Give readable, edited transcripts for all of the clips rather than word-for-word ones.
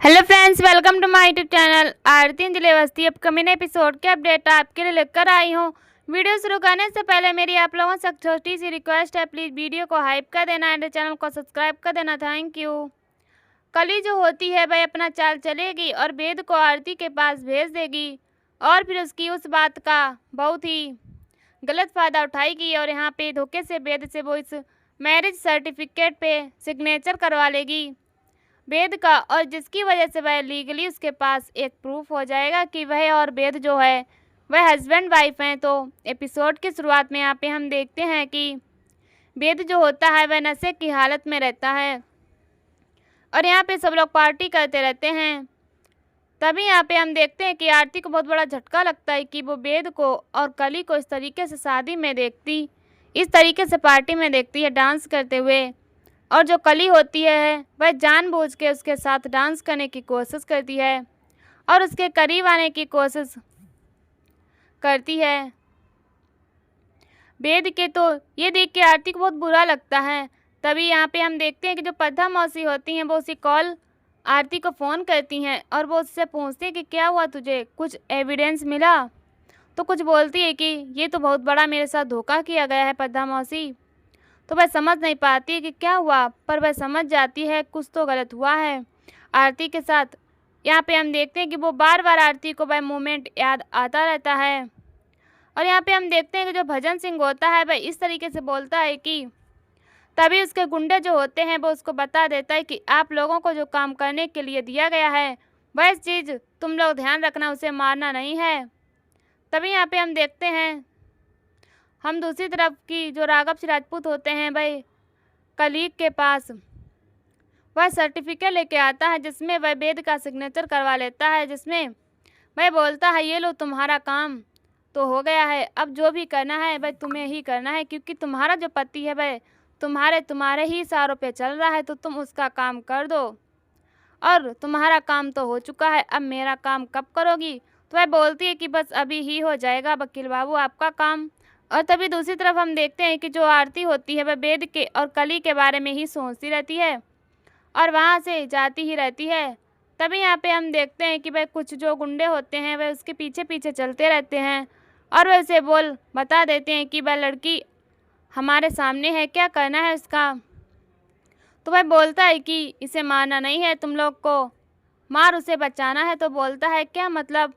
Hello friends, welcome to my YouTube channel Aarti Anjali Awasthi. Upcoming episode के update आपके लिए लेकर आई हूँ। वीडियो शुरू करने से पहले मेरी आप लोगों से छोटी सी रिक्वेस्ट है, प्लीज़ वीडियो को हाइप कर देना एंड चैनल को सब्सक्राइब कर देना। Thank you. कली जो होती है वह अपना चाल चलेगी और वेद को आरती के पास भेज देगी और फिर उसकी उस बात का बहुत ही गलत फ़ायदा उठाएगी और यहाँ पे धोखे से वेद से वो इस मैरिज सर्टिफिकेट पे सिग्नेचर करवा लेगी वेद का, और जिसकी वजह से वह लीगली उसके पास एक प्रूफ हो जाएगा कि वह और वेद जो है वह हस्बैंड वाइफ हैं। तो एपिसोड की शुरुआत में यहाँ पे हम देखते हैं कि वेद जो होता है वह नशे की हालत में रहता है और यहाँ पे सब लोग पार्टी करते रहते हैं। तभी यहाँ पे हम देखते हैं कि आरती को बहुत बड़ा झटका लगता है कि वो वेद को और कली को इस तरीके से शादी में देखती, इस तरीके से पार्टी में देखती है डांस करते हुए, और जो कली होती है वह जानबूझ के उसके साथ डांस करने की कोशिश करती है और उसके करीब आने की कोशिश करती है। वेद के तो ये देख के आरती को बहुत बुरा लगता है। तभी यहाँ पे हम देखते हैं कि जो पद्मा मौसी होती हैं वो उसी कॉल आरती को फ़ोन करती हैं और वो उससे पूछती है कि क्या हुआ, तुझे कुछ एविडेंस मिला? तो कुछ बोलती है कि ये तो बहुत बड़ा मेरे साथ धोखा किया गया है पद्मा मौसी। तो वह समझ नहीं पाती कि क्या हुआ, पर वह समझ जाती है कुछ तो गलत हुआ है आरती के साथ। यहाँ पे हम देखते हैं कि वो बार बार आरती को वह मोमेंट याद आता रहता है और यहाँ पे हम देखते हैं कि जो भजन सिंह होता है वह इस तरीके से बोलता है कि तभी उसके गुंडे जो होते हैं वो उसको बता देता है कि आप लोगों को जो काम करने के लिए दिया गया है वह चीज़ तुम लोग ध्यान रखना, उसे मारना नहीं है। तभी यहाँ पे हम देखते हैं हम दूसरी तरफ की जो राघव सिंह राजपूत होते हैं वह कलीग के पास वह सर्टिफिकेट लेके आता है जिसमें वह वेद का सिग्नेचर करवा लेता है, जिसमें वह बोलता है ये लो तुम्हारा काम तो हो गया है, अब जो भी करना है वह तुम्हें ही करना है, क्योंकि तुम्हारा जो पति है वह तुम्हारे ही इशारों पे चल रहा है, तो तुम उसका काम कर दो और तुम्हारा काम तो हो चुका है, अब मेरा काम कब करोगी? तो वह बोलती है कि बस अभी ही हो जाएगा वकील बाबू आपका काम। और तभी दूसरी तरफ हम देखते हैं कि जो आरती होती है वह वेद के और कली के बारे में ही सोचती रहती है और वहाँ से जाती ही रहती है। तभी यहाँ पे हम देखते हैं कि वह कुछ जो गुंडे होते हैं वह उसके पीछे पीछे चलते रहते हैं और वह उसे बता देते हैं कि वह लड़की हमारे सामने है, क्या करना है उसका? तो वह बोलता है कि इसे मारना नहीं है, तुम लोग को मार उसे बचाना है। तो बोलता है क्या मतलब?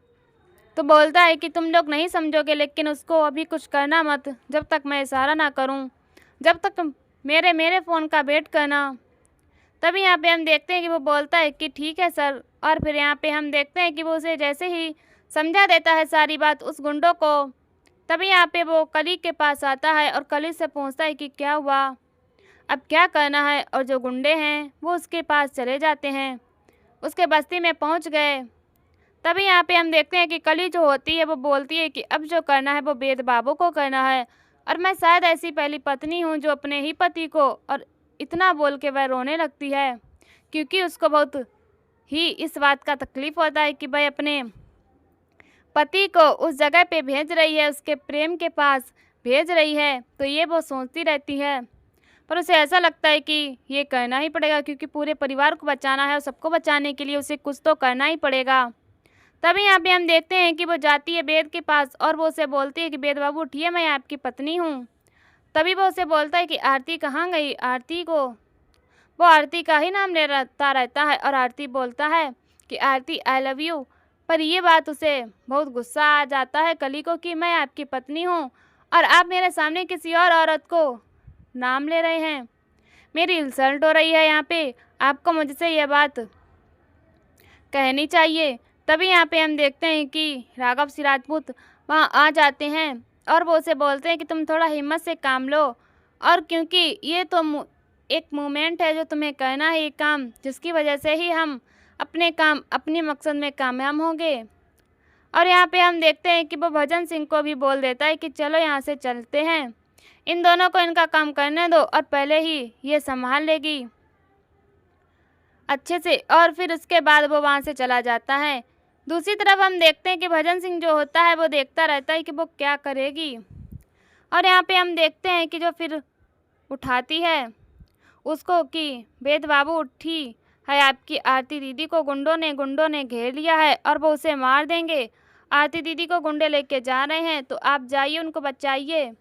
तो बोलता है कि तुम लोग नहीं समझोगे, लेकिन उसको अभी कुछ करना मत जब तक मैं इशारा ना करूं, जब तक मेरे फ़ोन का वेट करना। तभी यहाँ पे हम देखते हैं कि वो बोलता है कि ठीक है सर, और फिर यहाँ पे हम देखते हैं कि वो उसे जैसे ही समझा देता है सारी बात उस गुंडों को, तभी यहाँ पे वो कली के पास आता है और कली से पूछता है कि क्या हुआ, अब क्या करना है? और जो गुंडे हैं वो उसके पास चले जाते हैं, उसके बस्ती में पहुँच गए। तभी यहाँ पे हम देखते हैं कि कली जो होती है वो बोलती है कि अब जो करना है वो वेद बाबू को करना है और मैं शायद ऐसी पहली पत्नी हूँ जो अपने ही पति को, और इतना बोल के वह रोने लगती है क्योंकि उसको बहुत ही इस बात का तकलीफ़ होता है कि वह अपने पति को उस जगह पे भेज रही है, उसके प्रेम के पास भेज रही है। तो ये वो सोचती रहती है, पर उसे ऐसा लगता है कि ये करना ही पड़ेगा क्योंकि पूरे परिवार को बचाना है और सबको बचाने के लिए उसे कुछ तो करना ही पड़ेगा। तभी यहाँ पे हम देखते हैं कि वो जाती है वेद के पास और वो उसे बोलती है कि वेद बाबू उठिए, मैं आपकी पत्नी हूँ। तभी वो उसे बोलता है कि आरती कहाँ गई? आरती को वो आरती का ही नाम लेता रहता है और आरती बोलता है कि आरती आई लव यू। पर ये बात उसे बहुत गुस्सा आ जाता है कली को कि मैं आपकी पत्नी हूँ और आप मेरे सामने किसी और औरत को नाम ले रहे हैं, मेरी इंसल्ट हो रही है। यहाँ पे आपको मुझसे यह बात कहनी चाहिए। तभी यहाँ पे हम देखते हैं कि राघव सिंह राजपूत वहाँ आ जाते हैं और वो उसे बोलते हैं कि तुम थोड़ा हिम्मत से काम लो, और क्योंकि ये तो एक मोमेंट है जो तुम्हें करना है, ये काम जिसकी वजह से ही हम अपने मकसद में कामयाब होंगे। और यहाँ पे हम देखते हैं कि वो भजन सिंह को भी बोल देता है कि चलो यहाँ से चलते हैं, इन दोनों को इनका काम करने दो और पहले ही ये संभाल लेगी अच्छे से, और फिर उसके बाद वो वहाँ से चला जाता है। दूसरी तरफ हम देखते हैं कि भजन सिंह जो होता है वो देखता रहता है कि वो क्या करेगी, और यहाँ पे हम देखते हैं कि जो फिर उठाती है उसको कि वेद बाबू उठी, है आपकी आरती दीदी को गुंडों ने घेर लिया है और वो उसे मार देंगे। आरती दीदी को गुंडे लेके जा रहे हैं, तो आप जाइए उनको बचाइए।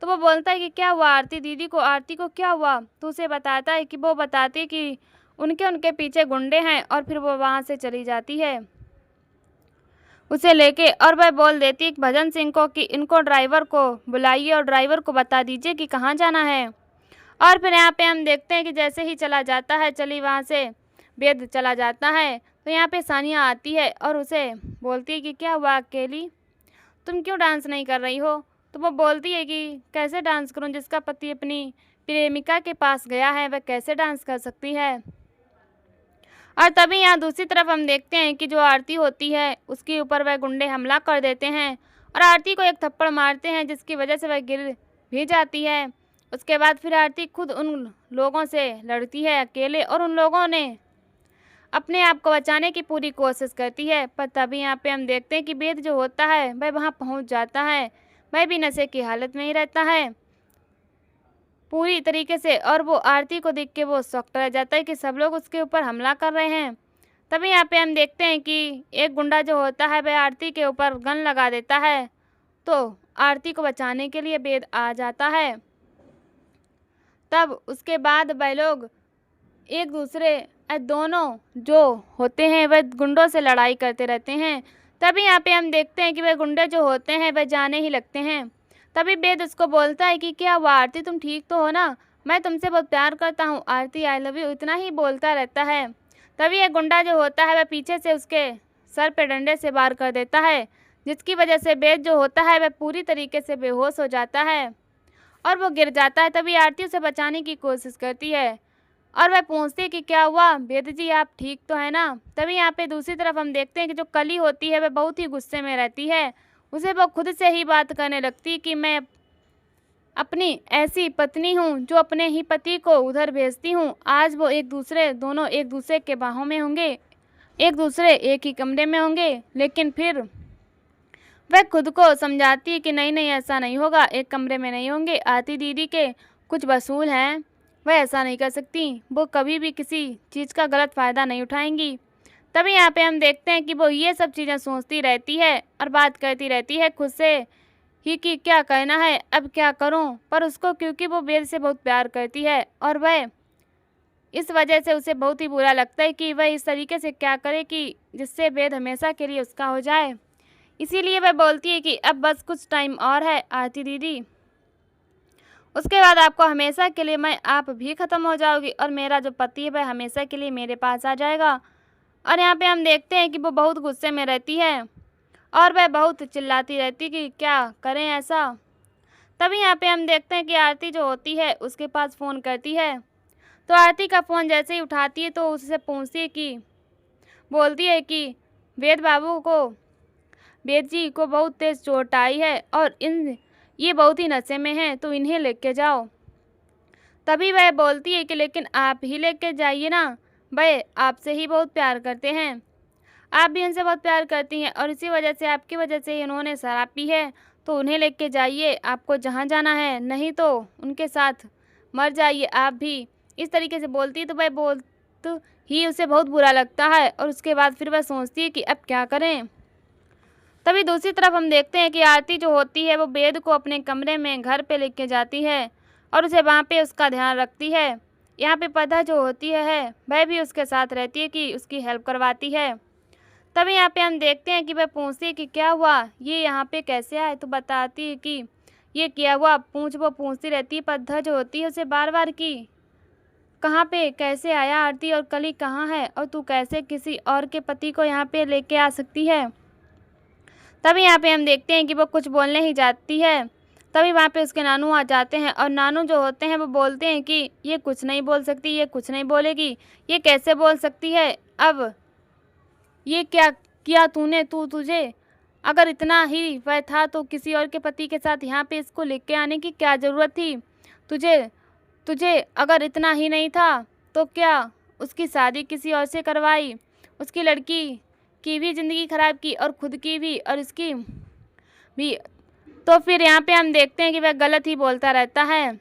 तो वो बोलता है कि क्या हुआ आरती दीदी को, आरती को क्या हुआ? तो उसे बताता है कि वो बताती है कि उनके पीछे गुंडे हैं, और फिर वो वहाँ से चली जाती है उसे लेके। और वह बोल देती है भजन सिंह को कि इनको ड्राइवर को बुलाइए और ड्राइवर को बता दीजिए कि कहाँ जाना है। और फिर यहाँ पे हम देखते हैं कि जैसे ही चला जाता है, चली वहाँ से वेद चला जाता है, तो यहाँ पे सानिया आती है और उसे बोलती है कि क्या हुआ अकेली, तुम क्यों डांस नहीं कर रही हो? तो वो बोलती है कि कैसे डांस करूं, जिसका पति अपनी प्रेमिका के पास गया है वह कैसे डांस कर सकती है। और तभी यहाँ दूसरी तरफ हम देखते हैं कि जो आरती होती है उसके ऊपर वह गुंडे हमला कर देते हैं और आरती को एक थप्पड़ मारते हैं, जिसकी वजह से वह गिर भी जाती है। उसके बाद फिर आरती खुद उन लोगों से लड़ती है अकेले, और उन लोगों ने अपने आप को बचाने की पूरी कोशिश करती है। पर तभी यहाँ पे हम देखते हैं कि वेद जो होता है वह वहाँ पहुँच जाता है। वह भी नशे की हालत में ही रहता है पूरी तरीके से, और वो आरती को देख के वो शॉक्ड रह जाता है कि सब लोग उसके ऊपर हमला कर रहे हैं। तभी यहाँ पे हम देखते हैं कि एक गुंडा जो होता है वह आरती के ऊपर गन लगा देता है, तो आरती को बचाने के लिए वेद आ जाता है। तब उसके बाद वह लोग एक दूसरे दोनों जो होते हैं वह गुंडों से लड़ाई करते रहते हैं। तभी यहाँ पे हम देखते हैं कि वह गुंडे जो होते हैं वह जाने ही लगते हैं। तभी वेद उसको बोलता है कि क्या हुआ आरती, तुम ठीक तो हो ना, मैं तुमसे बहुत प्यार करता हूँ आरती, आई लव यू, इतना ही बोलता रहता है। तभी एक गुंडा जो होता है वह पीछे से उसके सर पे डंडे से वार कर देता है, जिसकी वजह से वेद जो होता है वह पूरी तरीके से बेहोश हो जाता है और वो गिर जाता है। तभी आरती उसे बचाने की कोशिश करती है और वह पूछती है कि क्या हुआ वेद जी, आप ठीक तो है ना। तभी यहाँ पे दूसरी तरफ हम देखते हैं कि जो कली होती है वह बहुत ही गुस्से में रहती है। उसे वो खुद से ही बात करने लगती कि मैं अपनी ऐसी पत्नी हूँ जो अपने ही पति को उधर भेजती हूँ। आज वो दोनों एक दूसरे के बाहों में होंगे, एक दूसरे एक ही कमरे में होंगे, लेकिन फिर वह खुद को समझाती है कि नहीं नहीं ऐसा नहीं होगा, एक कमरे में नहीं होंगे। आरती दीदी के कुछ वसूल हैं, वह ऐसा नहीं कर सकती, वो कभी भी किसी चीज़ का गलत फ़ायदा नहीं उठाएंगी। तभी यहाँ पे हम देखते हैं कि वो ये सब चीज़ें सोचती रहती है और बात करती रहती है खुद से ही कि क्या करना है, अब क्या करूँ। पर उसको क्योंकि वो वेद से बहुत प्यार करती है और वह इस वजह से उसे बहुत ही बुरा लगता है कि वह इस तरीके से क्या करे कि जिससे वेद हमेशा के लिए उसका हो जाए। इसीलिए वह बोलती है कि अब बस कुछ टाइम और है आरती दीदी, उसके बाद आपको हमेशा के लिए आप भी ख़त्म हो जाओगी और मेरा जो पति है वह हमेशा के लिए मेरे पास आ जाएगा। और यहाँ पे हम देखते हैं कि वो बहुत गुस्से में रहती है और वह बहुत चिल्लाती रहती कि क्या करें ऐसा। तभी यहाँ पे हम देखते हैं कि आरती जो होती है उसके पास फ़ोन करती है, तो आरती का फ़ोन जैसे ही उठाती है तो उससे पूछती है कि बोलती है कि वेद जी को बहुत तेज़ चोट आई है और ये बहुत ही नशे में हैं, तो इन्हें लेके जाओ। तभी वह बोलती है कि लेकिन आप ही लेके जाइए ना, वह आपसे ही बहुत प्यार करते हैं, आप भी उनसे बहुत प्यार करती हैं और इसी वजह से आपकी वजह से ही उन्होंने शराब पी है, तो उन्हें लेके जाइए आपको जहाँ जाना है, नहीं तो उनके साथ मर जाइए आप भी। इस तरीके से बोलती है, तो वह बोलते ही उसे बहुत बुरा लगता है और उसके बाद फिर वह सोचती है कि अब क्या करें। तभी दूसरी तरफ हम देखते हैं कि आरती जो होती है वो वेद को अपने कमरे में घर पे लेके जाती है और उसे वहाँ पे उसका ध्यान रखती है। यहाँ पे पदा जो होती है वह भी उसके साथ रहती है कि उसकी हेल्प करवाती है। तभी यहाँ पे हम देखते हैं कि वह पूछती है कि क्या हुआ, ये यहाँ पे कैसे आए, तो बताती है कि ये क्या हुआ, वो पूछती रहती है। पद्धा जो होती है उसे बार बार कि कहाँ पे कैसे आया आरती, और कली कहाँ है, और तू कैसे किसी और के पति को यहाँ पे लेके आ सकती है। तभी यहाँ पे हम देखते हैं कि वो कुछ बोलने ही जाती है, तभी वहाँ पे उसके नानू आ जाते हैं और नानू जो होते हैं वो बोलते हैं कि ये कुछ नहीं बोल सकती, ये कुछ नहीं बोलेगी, ये कैसे बोल सकती है, अब ये क्या किया तूने, तुझे अगर इतना ही वह था तो किसी और के पति के साथ यहाँ पे इसको लेके आने की क्या ज़रूरत थी, तुझे अगर इतना ही नहीं था तो क्या उसकी शादी किसी और से करवाई, उसकी लड़की की भी ज़िंदगी ख़राब की और खुद की भी और इसकी भी। तो फिर यहाँ पे हम देखते हैं कि वह गलत ही बोलता रहता है।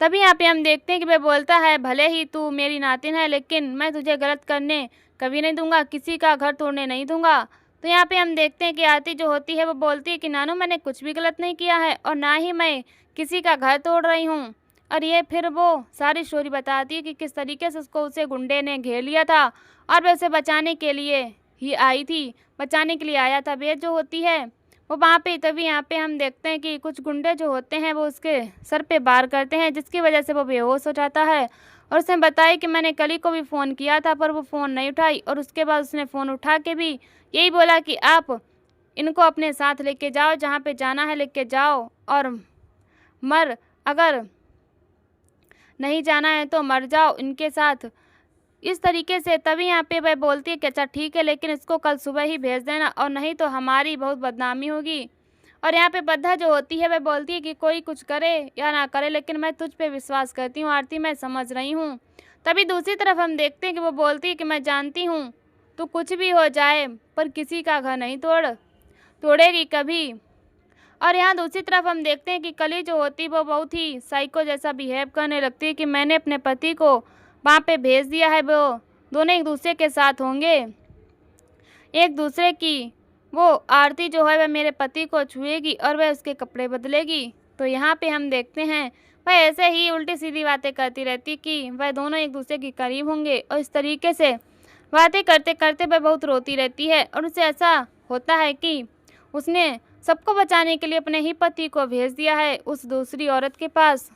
तभी यहाँ पे हम देखते हैं कि वह बोलता है, भले ही तू मेरी नातिन है लेकिन मैं तुझे गलत करने कभी नहीं दूंगा, किसी का घर तोड़ने नहीं दूंगा। तो यहाँ पे हम देखते हैं कि आरती जो होती है वो बोलती है कि नानू मैंने कुछ भी गलत नहीं किया है और ना ही मैं किसी का घर तोड़ रही हूँ। और ये फिर वो सारी स्टोरी बताती है कि किस तरीके से उसे गुंडे ने घेर लिया था और वह उसे बचाने के लिए ही आई थी, बचाने के लिए आया था। वे जो होती है वो वहाँ पे, तभी यहाँ पे हम देखते हैं कि कुछ गुंडे जो होते हैं वो उसके सर पे वार करते हैं, जिसकी वजह से वो बेहोश हो जाता है। और उसने बताया कि मैंने कली को भी फ़ोन किया था पर वो फ़ोन नहीं उठाई, और उसके बाद उसने फ़ोन उठा के भी यही बोला कि आप इनको अपने साथ लेके जाओ, जहाँ पे जाना है लेके जाओ, और अगर नहीं जाना है तो मर जाओ इनके साथ, इस तरीके से। तभी यहाँ पे वह बोलती है कि अच्छा ठीक है, लेकिन इसको कल सुबह ही भेज देना और नहीं तो हमारी बहुत बदनामी होगी। और यहाँ पे बद्धा जो होती है वह बोलती है कि कोई कुछ करे या ना करे लेकिन मैं तुझ पे विश्वास करती हूँ आरती, मैं समझ रही हूँ। तभी दूसरी तरफ हम देखते हैं कि वो बोलती है कि मैं जानती हूँ तो कुछ भी हो जाए पर किसी का घर नहीं तोड़ेगी कभी। और यहाँ दूसरी तरफ हम देखते हैं कि कली जो होती वो बहुत ही साइको जैसा बिहेव करने लगती है कि मैंने अपने पति को वहाँ पे भेज दिया है, वो दोनों एक दूसरे के साथ होंगे, एक दूसरे की वो आरती जो है वह मेरे पति को छुएगी और वह उसके कपड़े बदलेगी। तो यहाँ पे हम देखते हैं वह ऐसे ही उल्टी सीधी बातें करती रहती कि वह दोनों एक दूसरे के करीब होंगे, और इस तरीके से बातें करते करते वह बहुत रोती रहती है। और उसे ऐसा होता है कि उसने सबको बचाने के लिए अपने ही पति को भेज दिया है उस दूसरी औरत के पास।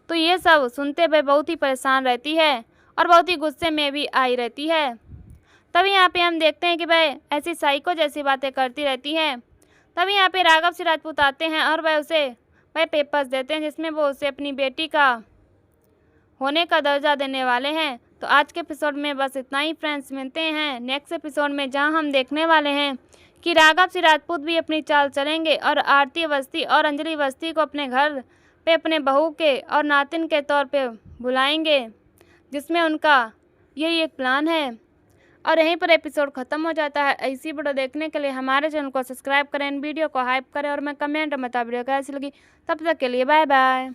तो ये सब सुनते वह बहुत ही परेशान रहती है और बहुत ही गुस्से में भी आई रहती है। तभी यहाँ पे हम देखते हैं कि वह ऐसी साइको जैसी बातें करती रहती है। तभी यहाँ पे राघव सिंह राजपूत आते हैं और वह पेपर्स देते हैं जिसमें वो उसे अपनी बेटी का होने का दर्जा देने वाले हैं। तो आज के एपिसोड में बस इतना ही फ्रेंड्स, मिलते हैं नेक्स्ट एपिसोड में जहां हम देखने वाले हैं कि राघव सिंह राजपूत भी अपनी चाल चलेंगे और आरती अवस्थी और अंजलि अवस्थी को अपने घर पे अपने बहू के और नातिन के तौर पे बुलाएंगे, जिसमें उनका यही एक प्लान है। और यहीं पर एपिसोड ख़त्म हो जाता है। ऐसी वीडियो देखने के लिए हमारे चैनल को सब्सक्राइब करें, वीडियो को हाइप करें और मैं कमेंट में बता वीडियो कैसी लगी। तब तक के लिए बाय बाय।